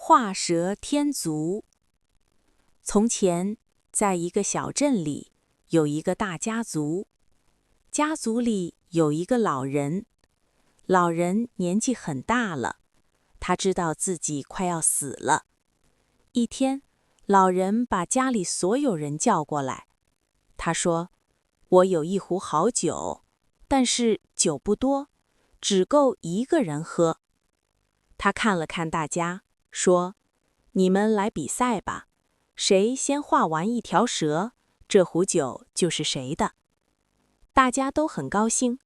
画蛇添足。从前，在一个小镇里，有一个大家族。家族里有一个老人，老人年纪很大了，他知道自己快要死了。一天，老人把家里所有人叫过来，他说：“我有一壶好酒，但是酒不多，只够一个人喝。”他看了看大家，说：“你们来比赛吧，谁先画完一条蛇，这壶酒就是谁的。”大家都很高兴，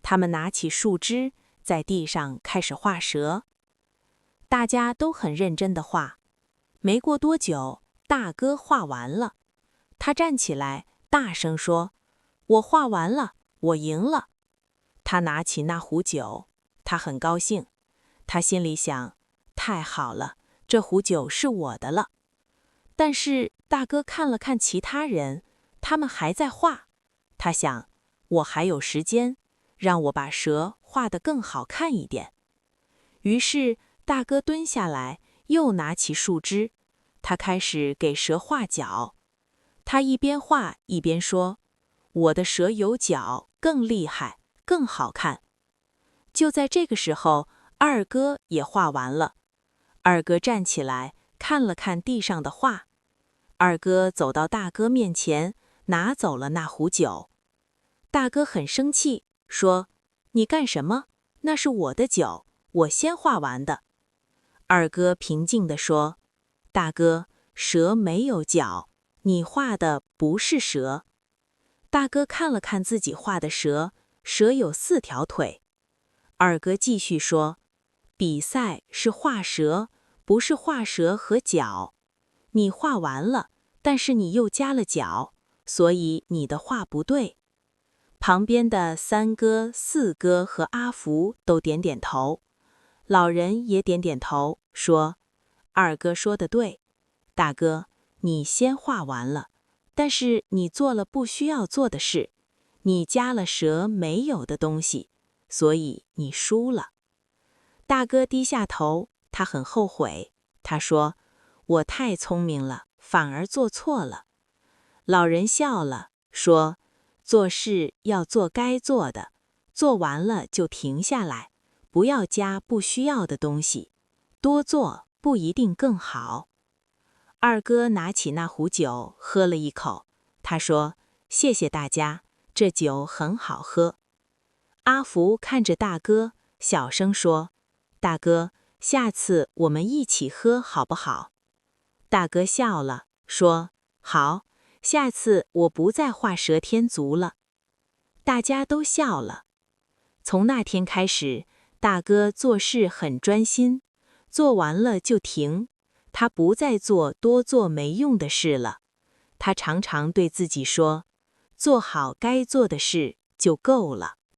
他们拿起树枝，在地上开始画蛇。大家都很认真地画，没过多久，大哥画完了。他站起来，大声说：“我画完了，我赢了。”他拿起那壶酒，他很高兴，他心里想：太好了，这壶酒是我的了。但是大哥看了看其他人，他们还在画，他想：我还有时间，让我把蛇画得更好看一点。于是大哥蹲下来，又拿起树枝，他开始给蛇画脚。他一边画一边说：“我的蛇有脚，更厉害，更好看。”就在这个时候，二哥也画完了。二哥站起来，看了看地上的画。二哥走到大哥面前，拿走了那壶酒。大哥很生气，说：“你干什么？那是我的酒，我先画完的。”二哥平静地说：“大哥，蛇没有脚，你画的不是蛇。”大哥看了看自己画的蛇，蛇有4条腿。二哥继续说：“比赛是画蛇，不是画蛇和脚。你画完了，但是你又加了脚，所以你的画不对。”旁边的3哥、4哥和阿福都点点头，老人也点点头，说：“二哥说得对，大哥，你先画完了，但是你做了不需要做的事，你加了蛇没有的东西，所以你输了。”大哥低下头，他很后悔，他说：“我太聪明了，反而做错了。”老人笑了，说：“做事要做该做的，做完了就停下来，不要加不需要的东西，多做不一定更好。”二哥拿起那壶酒，喝了一口，他说：“谢谢大家，这酒很好喝。”阿福看着大哥，小声说：“大哥，下次我们一起喝好不好？”大哥笑了，说：“好。下次我不再画蛇添足了。”大家都笑了。从那天开始，大哥做事很专心，做完了就停，他不再做多做没用的事了。他常常对自己说：“做好该做的事就够了。”